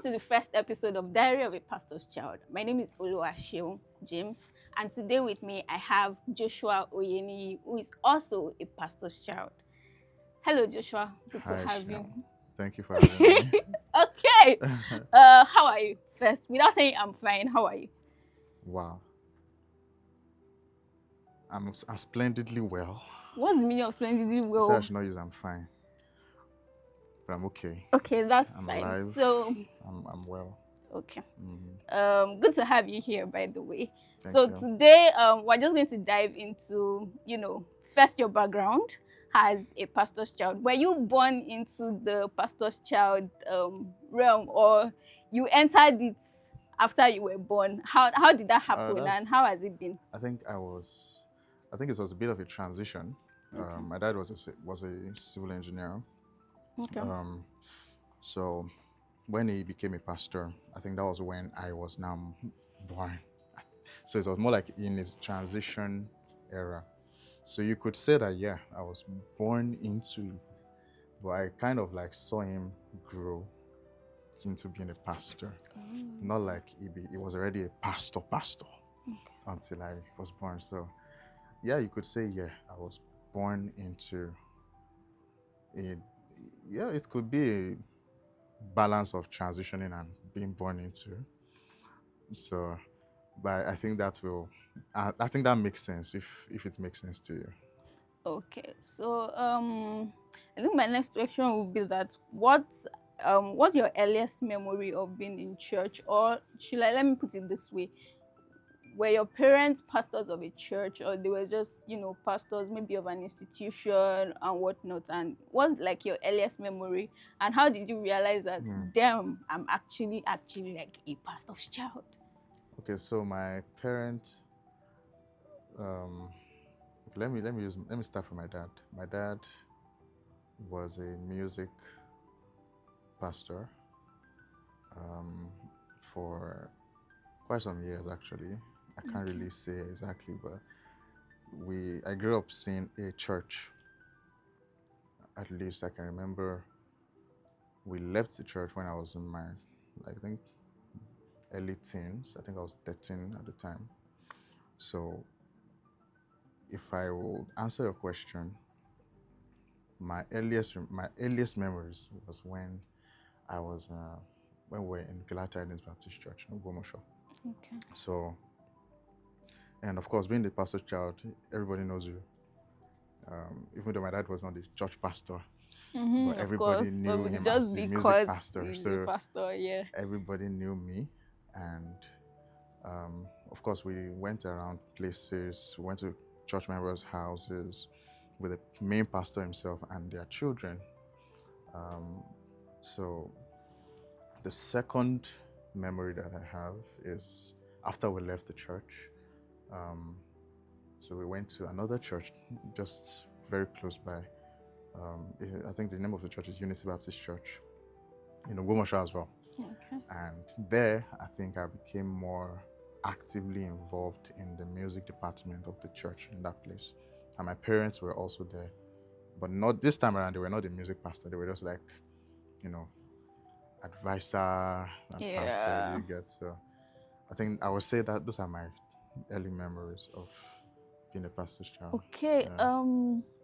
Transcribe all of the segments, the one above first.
to the first episode of Diary of a Pastor's Child. My name is Oluwaseun James, and today with me I have Joshua Oyeniyi, who is also a pastor's child. Hello, Joshua. Good to Hi, have you. Sean. Thank you for having me. Okay. How are you? First, without saying I'm fine, how are you? Wow. I'm splendidly well. What's the meaning of splendidly She said I well? should not use I'm fine, but I'm okay. Okay, that's I'm fine. alive. So, I'm well. okay. Mhm. Good to have you here, by the way. Thank So you. today, we're just going to dive into, first your background as a pastor's child. Were you born into the pastor's child realm, or you entered it after you were born? How did that happen, and how has it been? I think it was a bit of a transition. Okay. My dad was a civil engineer. Okay. Um, so when he became a pastor, I think that was when I was now born. So it was more like in his transition era. So you could say that, yeah, I was born into it, but I kind of like saw him grow into being a pastor. Not like he was already a pastor until I was born. So yeah, you could say, yeah, I was born into it. Yeah, it could be a balance of transitioning and being born into. So, but I think I think that makes sense if it makes sense to you. Okay, so I think my next question would be that what's your earliest memory of being in church, or should I let me put it this way? Were your parents pastors of a church, or they were just pastors maybe of an institution and whatnot? And what's like your earliest memory, and how did you realize that damn, I'm actually like a pastor's child? Okay, so my parents. Okay, let me start from my dad. My dad was a music pastor for quite some years actually. I can't really say exactly, but I grew up seeing a church. At least I can remember we left the church when I was in my, I think, early teens. I think I was 13 at the time. So if I will answer your question, my earliest memories was I was when we were in Galata Eden Baptist Church in Ogbomoso. Okay. So, and of course, being the pastor's child, everybody knows you. Even though my dad was not the church pastor, but Of course, everybody knew but him as just the music because pastor. he's a So pastor, yeah. everybody knew me, and of course, we went around places. We went to church members' houses with the main pastor himself and their children. So the second memory that I have is after we left the church. So we went to another church just very close by. I think the name of the church is Unity Baptist Church in Ogbomoso as well. Okay. And there, I think I became more actively involved in the music department of the church in that place. And my parents were also there. But not this time around, they were not the music pastor. They were just like, advisor and pastor, Yeah. you get. So I think I would say that those are my early memories of being a pastor's child. Okay. Yeah.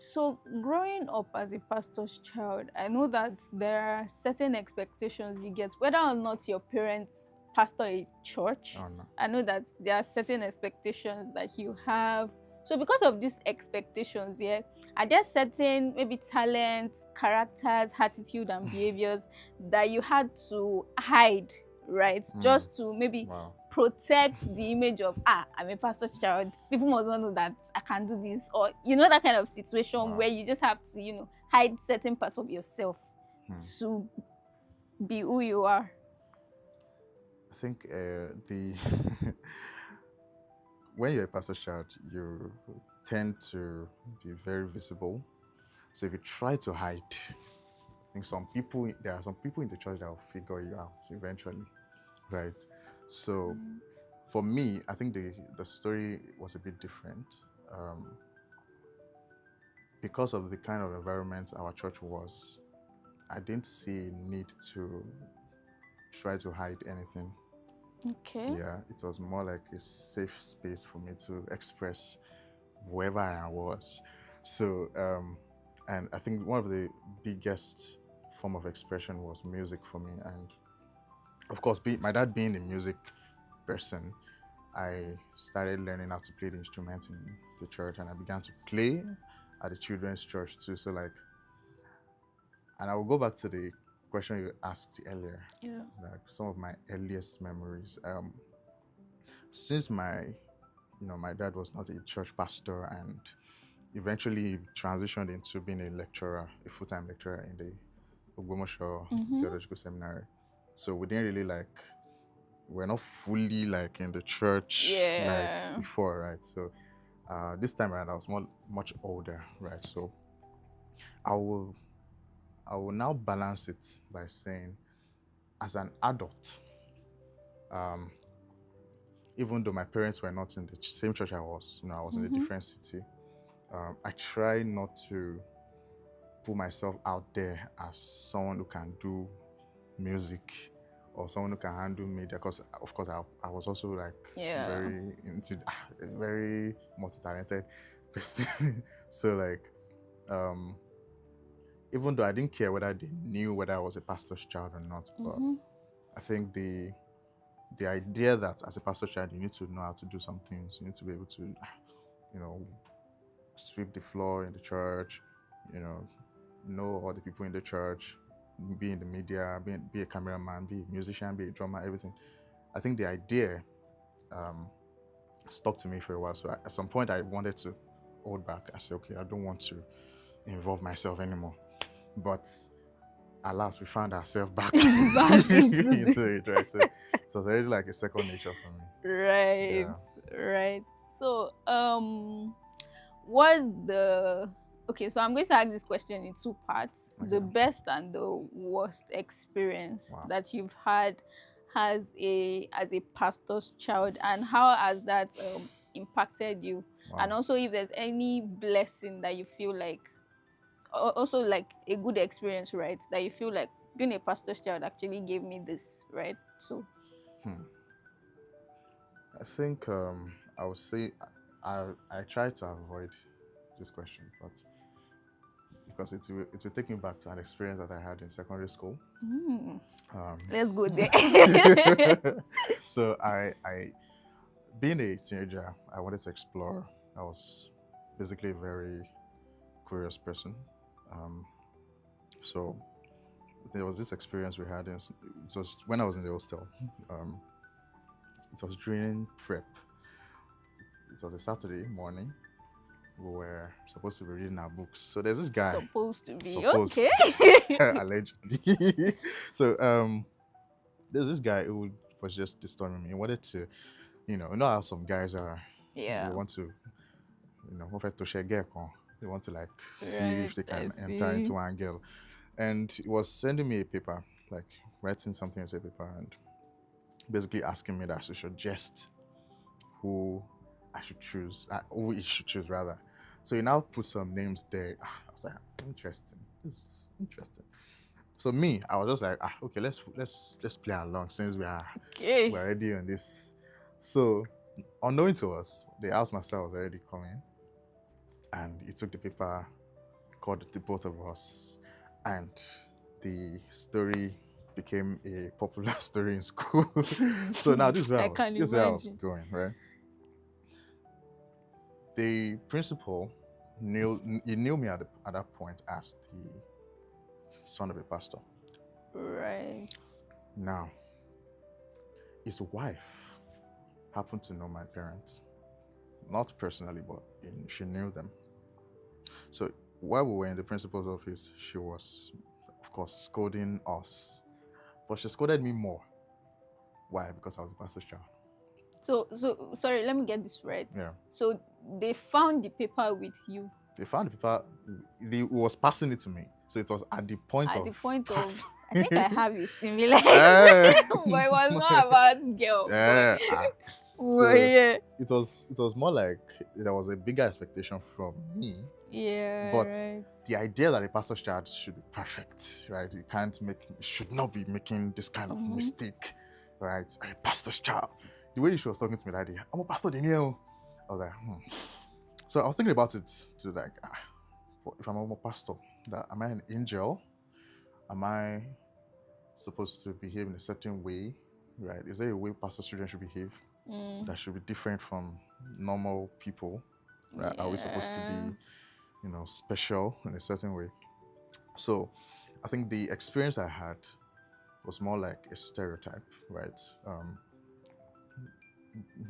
So growing up as a pastor's child, I know that there are certain expectations you get, whether or not your parents pastor a church. Oh no. I know that there are certain expectations that you have. So because of these expectations, yeah, are there certain maybe talents, characters, attitude, and behaviors that you had to hide, right? Just to maybe Wow. protect the image of I'm a pastor's child. People must not know that I can do this, or that kind of situation Wow. where you just have to hide certain parts of yourself to be who you are. I think the when you're a pastor's child, you tend to be very visible. So if you try to hide, I think there are some people in the church that will figure you out eventually, right? So for me, I think the story was a bit different. Because of the kind of environment our church was, I didn't see a need to try to hide anything. Okay. Yeah, it was more like a safe space for me to express wherever I was. So, and I think one of the biggest form of expression was music for me. And of course, my dad being a music person, I started learning how to play the instrument in the church, and I began to play at the children's church too. So like, and I will go back to the question you asked earlier, Yeah. like some of my earliest memories. Since my dad was not a church pastor, and eventually he transitioned into being a lecturer, a full-time lecturer in the Ogbomoso Mm-hmm. Theological Seminary. So we didn't really we're not fully like in the church like Yeah. before, right? So this time around I was much older, right? So I will I will now balance it by saying, as an adult, um, even though my parents were not in the same church I was, I was in a Mm-hmm. different city. I try not to put myself out there as someone who can do music or someone who can handle media, because of course I was also like Yeah. very multi-talented person. So like um even though I didn't care whether they knew whether I was a pastor's child or not, but Mm-hmm. I think the idea that as a pastor's child you need to know how to do some things, you need to be able to you know sweep the floor in the church, you know all the people in the church, be in the media, be a cameraman, be a musician, be a drummer, everything. I think the idea um, stuck to me for a while. So at some point, I wanted to hold back. I said, okay, I don't want to involve myself anymore. But alas, we found ourselves back Back into into it, right? So it was already like a second nature for me. right, Yeah. right. So, what's the okay? So I'm going to ask this question in two parts: the Okay. best and the worst experience Wow. that you've had as a pastor's child, and how has that impacted you, and Wow. also if there's any blessing that you feel like, also like a good experience, right? That you feel like being a pastor's child actually gave me this, right? So, Hmm. I think I would say I try to avoid this question, but because it will take me back to an experience that I had in secondary school. mm, Um, let's go there. so being a teenager, I wanted to explore. I was basically a very curious person. Um, so there was this experience we had. It was when I was in the hostel. Um, it was during prep. It was a Saturday morning. We were supposed to be reading our books. So there's this guy, Supposed to be supposed okay. allegedly. So there's this guy who was just disturbing me. He wanted to, how some guys are, they Yeah, want to, want to share girl. They want to like see right. if they I can enter see. into one girl. And he was sending me a paper, like writing something into a paper and basically asking me that I should suggest who I should choose, who he should choose rather. So he now put some names there. I was like, interesting. This is interesting. So me, I was just like, okay, let's play along since Okay. we're already on this. So unknowing to us, the housemaster was already coming, and he took the paper, called the both of us, and the story became a popular story in school. So now I can this is where I was imagine. going, right? The principal knew me at that point as the son of a pastor. Right. Now, his wife happened to know my parents, not personally, but she knew them. So while we were in the principal's office, she was, of course, scolding us, but she scolded me more. Why? Because I was a pastor's child. So sorry, let me get this right. Yeah. So they found the paper with you They found the paper. They was passing it to me, so it was at the point at of the point of, pass. I think I have a similar Eh, experience, but it was not about girl, but eh, well, So yeah. it was more like there was a bigger expectation from me Yeah, But right. the idea that a pastor's child should be perfect, right? You can't make, should not be making this kind of Mm-hmm. mistake, right? A pastor's child. The way she was talking to me that day, I'm a pastor, Daniel. I was like, So I was thinking about it to like, if I'm a pastor, that am I an angel? Am I supposed to behave in a certain way, right? Is there a way pastor children should behave that should be different from normal people? Right? Are we supposed to Yeah. be, special in a certain way? So I think the experience I had was more like a stereotype, right?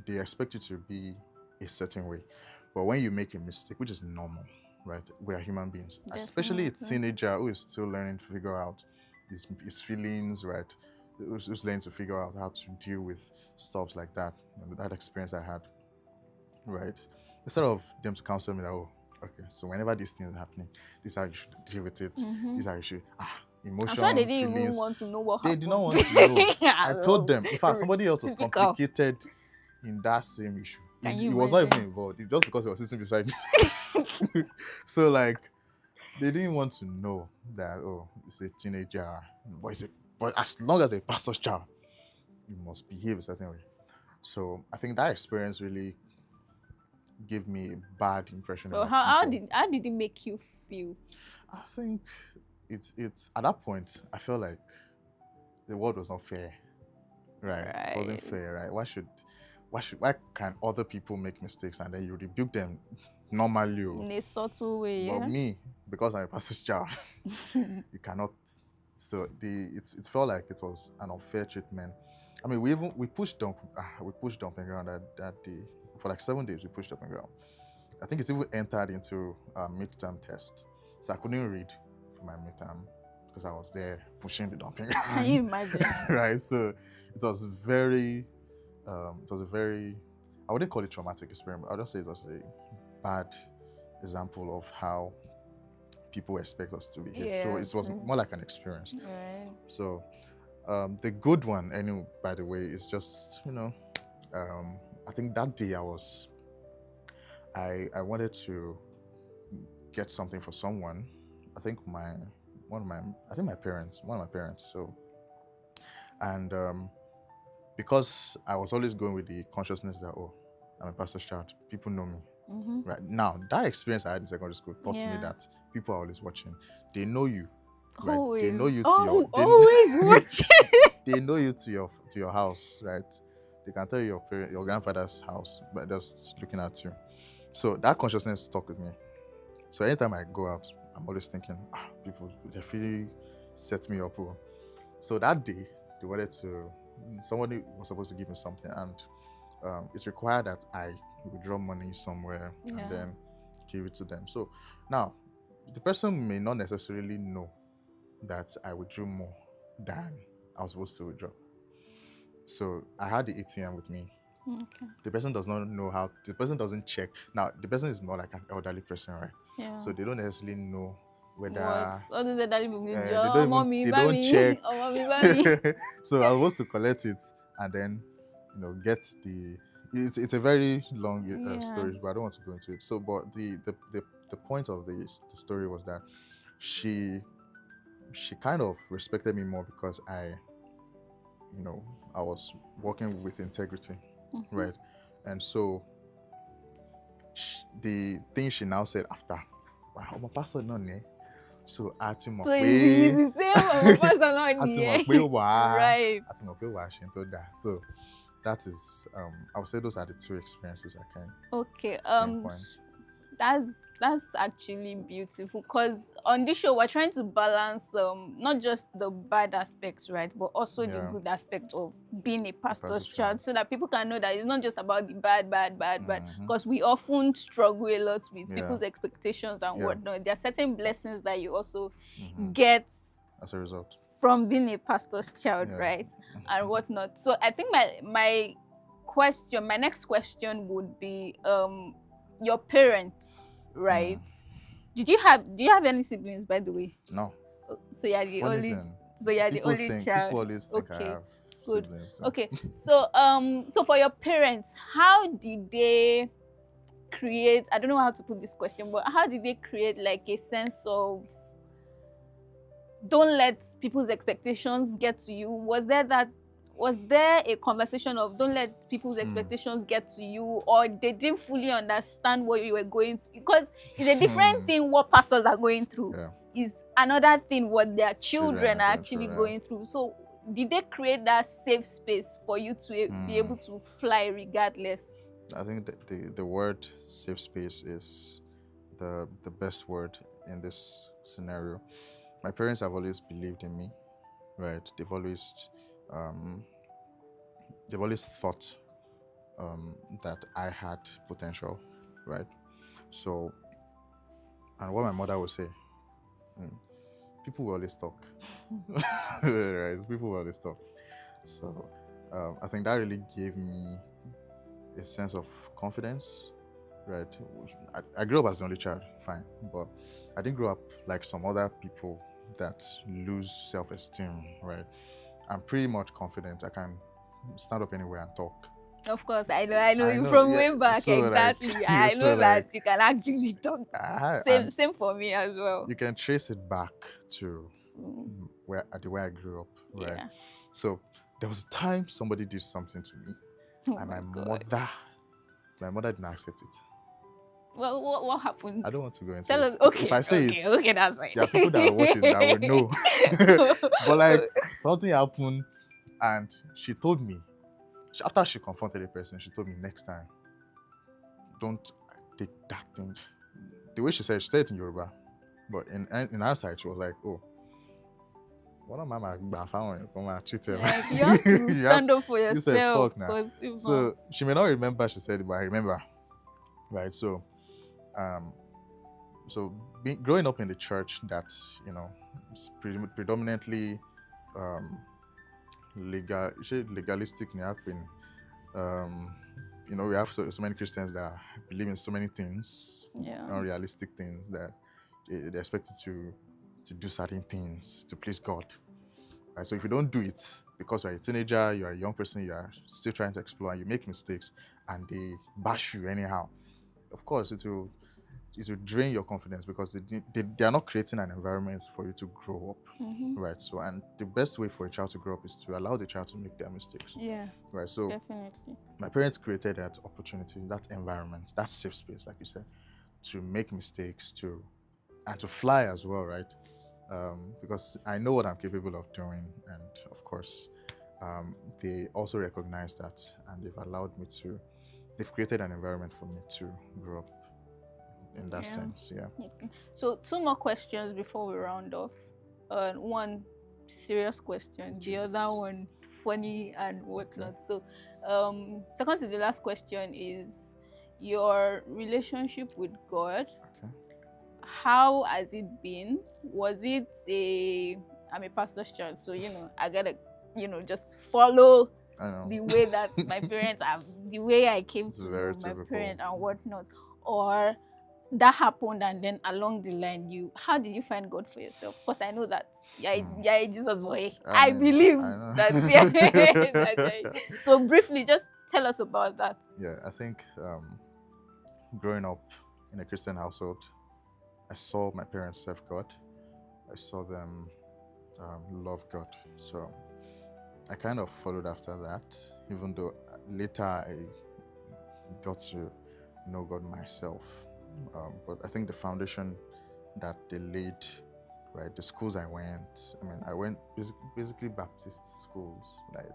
They expect you to be a certain way. But when you make a mistake, which is normal, right? We are human beings, especially a Definitely. teenager who is still learning to figure out his feelings, right? Who's learning to figure out how to deal with stuff like that. That experience I had, right? Instead of them to counsel me that, oh, okay, so whenever these things are happening, this is how you should deal with it. Mm-hmm. This is how you should, I'm sure they emotions, didn't even feelings. want to know what They did not happened. want to know. I told Oh, them. In fact, somebody else was typical. complicated in that same issue. Can He you was not even imagine? involved. Just because he was sitting beside me. So like, they didn't want to know that, oh, it's a teenager, but as long as a pastor's child, you must behave a certain way. So I think that experience really gave me a bad impression Well, about how people. how did it make you feel? I think it's at that point I felt like the world was not fair. Right. It wasn't Right. fair, right? Why can other people make mistakes and then you rebuke them normally? In a subtle way, But yeah. me, because I'm a pastor's child, you cannot. So it felt like it was an unfair treatment. I mean, we pushed dumping ground that day for like 7 days. We pushed dumping ground. I think it's even entered into a midterm test, so I couldn't read for my midterm because I was there pushing the dumping ground. Can you imagine? Right? So it was very, it was a very, I wouldn't call it traumatic experience. I'll just say it was a bad example of how people expect us to behave. So it was more like an experience. Right. So the good one, anyway, by the way, is just, I think that day I wanted to get something for someone. I think my parents, one of my parents. So, and because I was always going with the consciousness that, oh, I'm a pastor's child, people know me. Mm-hmm. Right now, that experience I had in secondary school taught me Yeah. that people are always watching. They know you, right? Always. They know you to always watching. they know you to your house, right? They can tell you your grandfather's house by just looking at you. So that consciousness stuck with me. So anytime I go out, I'm always thinking, people definitely set me up. So that day, somebody was supposed to give me something, and it required that I withdraw money somewhere and then give it to them. So now, the person may not necessarily know that I withdrew more than I was supposed to withdraw. So I had the ATM with me. Okay. The person does not know how. The person doesn't check. Now the person is more like an elderly person, right? Yeah. So they don't necessarily know whether All these elderly people they don't check. So I was supposed to collect it and then, get the. It's a very long story, but I don't want to go into it. So, but the point of the story was that she kind of respected me more because I was working with integrity, right? And so the thing she now said after, wow, I'm a pastor, no, ne? So it's the same. I'm a pastor, not ne. Right. So that is, I would say those are the two experiences I can. Okay. pinpoint. That's actually beautiful, because on this show we're trying to balance not just the bad aspects, right, but also the good aspect of being a pastor's child, so that people can know that it's not just about the bad, because we often struggle a lot with people's expectations and whatnot. There are certain blessings that you also get as a result from being a pastor's child, right, and whatnot. So I think my next question would be your parents, right? Do you have any siblings, by the way? No. So you're the Funny only thing. so you're the only child. People always think I have good. siblings. Okay. So so for your parents, how did they create, I don't know how to put this question, but how did they create like a sense of don't let people's expectations get to you? Was there a conversation of don't let people's expectations get to you, or they didn't fully understand what you were going through? Because it's a different thing what pastors are going through. Yeah. Is another thing what their Children children are are going actually through, yeah. going through. So did they create that safe space for you to be able to fly regardless? I think that the word safe space is the best word in this scenario. My parents have always believed in me, right? Um, they've always thought that I had potential, right? So, and what my mother would say, people will always talk, right? People will always talk. So, I think that really gave me a sense of confidence, right? I grew up as the only child, fine, but I didn't grow up like some other people that lose self-esteem, right? I'm pretty much confident I can stand up anywhere and talk. Of course, I know I you know, from yeah. way back, So like, exactly. I so know that like, you can actually talk. and Same for me as well. you can trace it back to So, the way I grew up, right? yeah. So there was a time somebody did something to me, Oh and my God. my mother didn't accept it. Well, what happened? I don't want to go into Tell it. us. Okay, If I say it, okay, that's fine. there are people that are watching that would know. But like something happened, and she told me, after she confronted the person, she told me, next time, don't take that thing. The way she said it in Yoruba, but in her side, she was like, oh, what am I found? Come on, cheater. Like, you have to stand up for You said yourself, talk now. because if So not, she may not remember she said it, but I remember, right? So, growing up in the church that is predominantly legalistic, we have so many Christians that believe in so many things, yeah, unrealistic things, that they expect you to do certain things to please God. Right? So if you don't do it because you're a teenager, you're a young person, you are still trying to explore, and you make mistakes, and they bash you anyhow, of course it will drain your confidence, because they are not creating an environment for you to grow up, right? So, and the best way for a child to grow up is to allow the child to make their mistakes. Yeah, right. So definitely. my parents created that opportunity, that environment, that safe space, like you said, to make mistakes, and to fly as well, right? Because I know what I'm capable of doing, and of course, they also recognize that, and they've created an environment for me to grow up in that sense. Yeah. Okay. So 2 more questions before we round off. One serious question, Jesus. the other one funny and whatnot. Okay. So second to the last question is your relationship with God. Okay. How has it been? Was it I'm a pastor's child, so I gotta just follow the way that my parents have, the way I came It's to very know my typical. parent and whatnot, or that happened and then along the line how did you find God for yourself? Because I know that you're a Jesus boy. I believe that's right. So briefly, just tell us about that. Yeah, I think growing up in a Christian household, I saw my parents serve God. I saw them love God. So I kind of followed after that, even though later I got to know God myself. But I think the foundation that they laid, right, the schools I went basically Baptist schools, like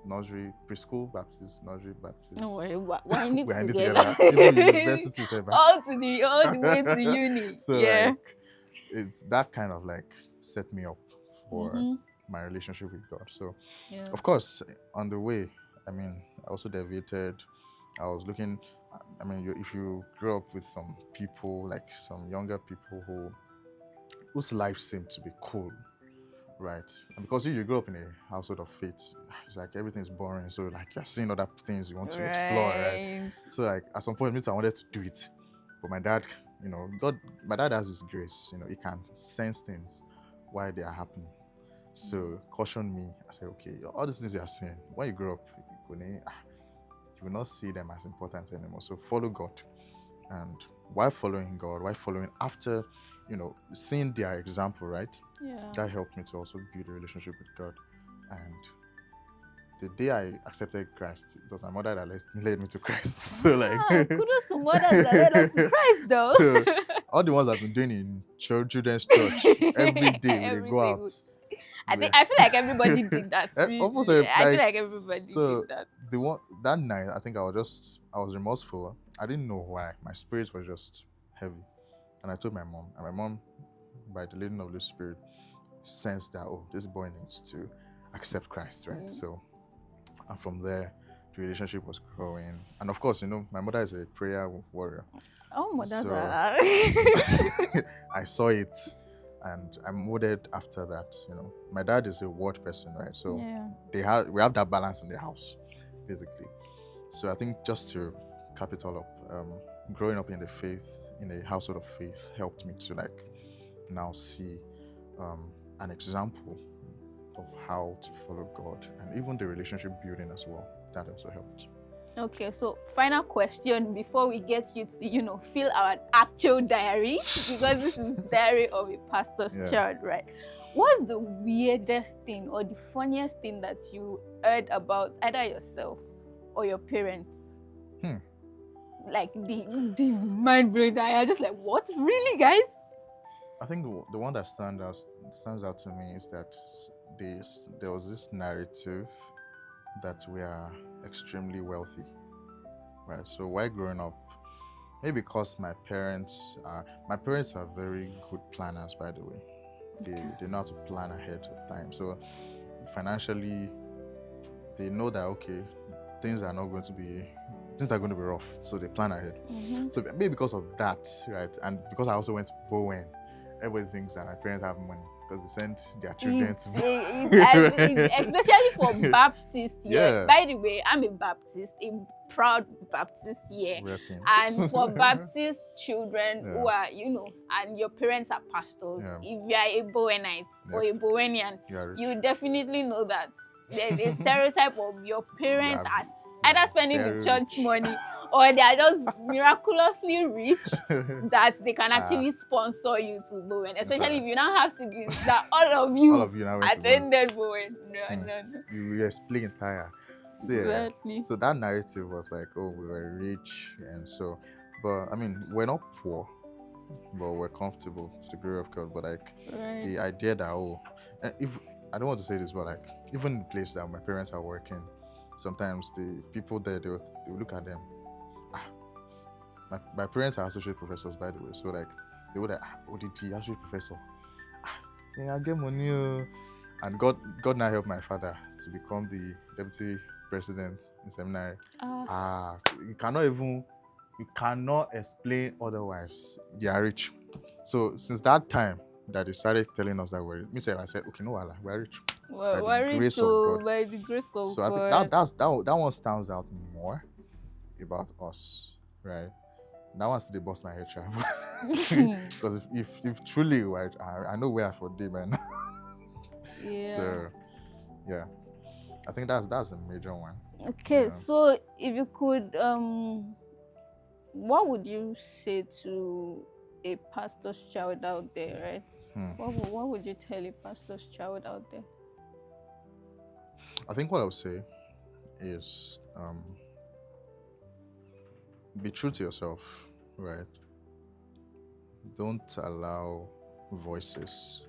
nursery, preschool Baptist, nursery Baptist. No worry, why need We're together? Even university, all the way to uni. So yeah. like, it's that kind of like set me up for my relationship with God. So of course, on the way, I also deviated. I was looking, if you grow up with some people, like some younger people whose life seemed to be cool, right? And because you grow up in a household of faith, it's like everything's boring. So like you're seeing other things you want to explore, right? So like at some point, I wanted to do it, but my dad, my dad has his grace. He can sense things while they are happening. So caution me. I said, okay, all these things you are seeing, when you grow up, you will not see them as important anymore. So follow God. And while following God, while following after, seeing their example, right? Yeah. That helped me to also build a relationship with God. And the day I accepted Christ, it was my mother that led me to Christ. So like, kudos to mothers that led us to Christ, though. so all the ones I've been doing in children's church every day when they Every go out. single. I feel like everybody did that. Almost Really. I feel like like everybody so did that. the one that night I think I was remorseful. I didn't know why. My spirit was just heavy. And I told my mom. And my mom, by the leading of the Spirit, sensed that this boy needs to accept Christ, right? So and from there the relationship was growing. And of course, my mother is a prayer warrior. Oh, mothers So are. I saw it and I molded after that. My dad is a word person, right? So we have that balance in the house, basically. So I think just to cap it all up, growing up in the faith, in a household of faith, helped me to like now see an example of how to follow God, and even the relationship building as well. That also helped. Okay, so final question before we get you to, fill our actual diary, because this is diary of a pastor's child, right? What's the weirdest thing or the funniest thing that you heard about either yourself or your parents? Like the mind-blowing that I just like, what? Really, guys? I think the one that stands out to me is that there was this narrative that we are extremely wealthy, right? So while growing up, maybe because my parents are very good planners, by the way. They know how to plan ahead of time. So financially, they know that things are going to be rough. So they plan ahead. So maybe because of that, right? And because I also went to Bowen, everybody thinks that my parents have money because they sent their children to especially for Baptist. Yeah. By the way, I'm a Baptist, a proud Baptist. Yeah. And for Baptist children who are, and your parents are pastors, if you are a Bowenite or a Bowenian, you definitely know that there's a stereotype of your parents as either spending the church money or they are just miraculously rich that they can actually sponsor you to Bowen. Especially if you now have siblings that all of you attended Bowen. No. You were split entire. So, exactly. So that narrative was like, we were rich, and so, but I mean, we're not poor, but we're comfortable to the glory of God. But like the idea that and if I don't want to say this, but like even the place that my parents are working, sometimes the people there they will look at them. My parents are associate professors, by the way. So like they would like, ODT, associate professor. I get money. And God now helped my father to become the deputy president in seminary. You cannot explain otherwise. They are rich. So since that time that they started telling us that I said, okay, no, we're rich. Well, by the grace of God. By the grace of God. So I think that one stands out more about us, right? That one's still bust my head, because if truly right, I know where I for day, man. Yeah. So yeah, I think that's the major one. Okay, so if you could, what would you say to a pastor's child out there, right? What would you tell a pastor's child out there? I think what I would say is be true to yourself, right? Don't allow voices,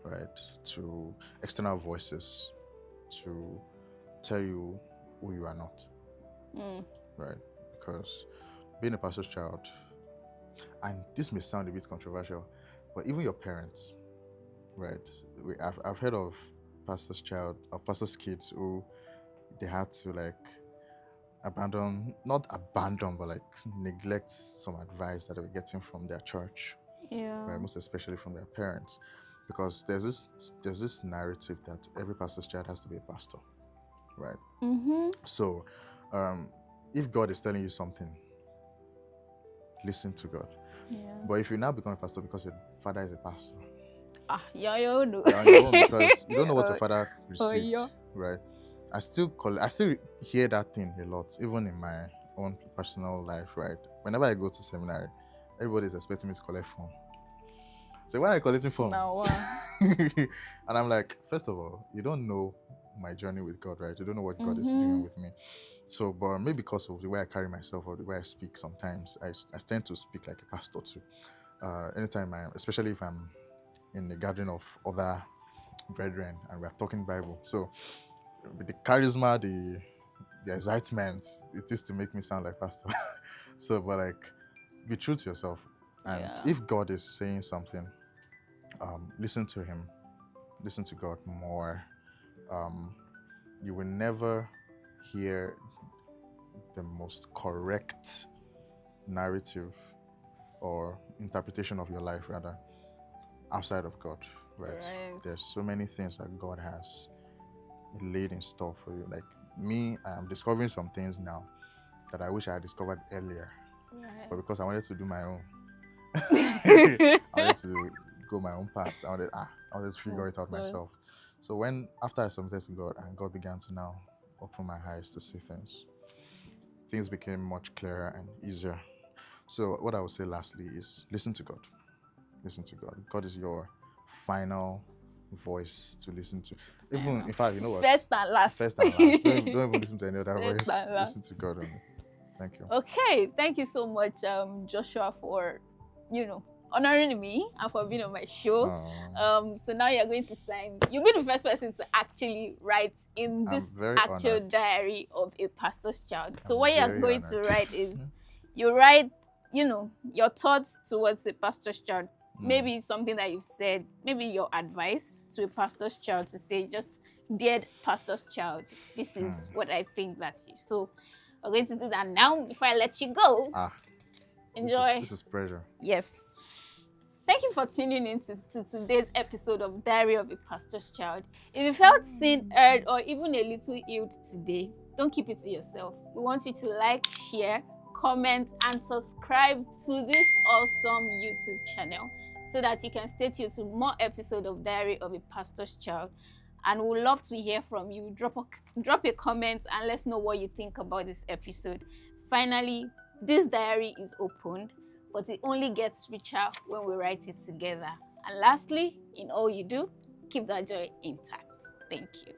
right, to external voices to tell you who you are not, right? Because being a pastor's child, and this may sound a bit controversial, but even your parents, right? I've heard of pastor's child or pastor's kids who they had to like not abandon, but like neglect some advice that they were getting from their church, right? Most especially from their parents, because there's this narrative that every pastor's child has to be a pastor, right? So if God is telling you something, listen to God. But if you now become a pastor because your father is a pastor, you know. Because you don't know what your father received, right? I still hear that thing a lot, even in my own personal life, right? Whenever I go to seminary, everybody's expecting me to collect form. So when I collecting form, Now, and I'm like, first of all, you don't know my journey with God, right? You don't know what God is doing mm-hmm. with me. So, but maybe because of the way I carry myself or the way I speak, sometimes I tend to speak like a pastor too. Anytime especially if I'm in a gathering of other brethren and we're talking Bible. So with the charisma, the excitement, it used to make me sound like pastor. So, but like, be true to yourself. And Yeah. if God is saying something, listen to Him, listen to God more. Um, you will never hear the most correct narrative or interpretation of your life, rather, outside of God, right? Right. There's so many things that God has laid in store for you. Like me, I am discovering some things now that I wish I had discovered earlier, but because I wanted to do my own, I wanted to go my own path. I wanted to figure Of it out course. myself. So when after I submitted to God and God began to now open my eyes to see things became much clearer and easier. So what I would say lastly is listen to God. Listen to God. God is your final voice to listen to. Even in fact, you know what? First and last. First and last. Don't even listen to any other First voice. and last. Listen to God only. Thank you. Okay, thank you so much, Joshua, for honoring me and for being on my show. So now you're going to sign. You'll be the first person to actually write in this I'm very actual honored. diary of a pastor's child. So I'm what you're very going honored. to write is you write, your thoughts towards a pastor's child. Maybe something that you've said, maybe your advice to a pastor's child to say, just dear pastor's child, this is what I think that you. So we're going to do that now before I let you go. Enjoy. This is pressure. Yes. Thank you for tuning in to today's episode of Diary of a Pastor's Child. If you felt seen, heard, or even a little healed today, don't keep it to yourself. We want you to like, share, comment, and subscribe to this awesome YouTube channel so that you can stay tuned to more episodes of Diary of a Pastor's Child. And we'd love to hear from you. Drop a comment and let us know what you think about this episode. Finally, this diary is opened, but it only gets richer when we write it together. And lastly, in all you do, keep that joy intact. Thank you.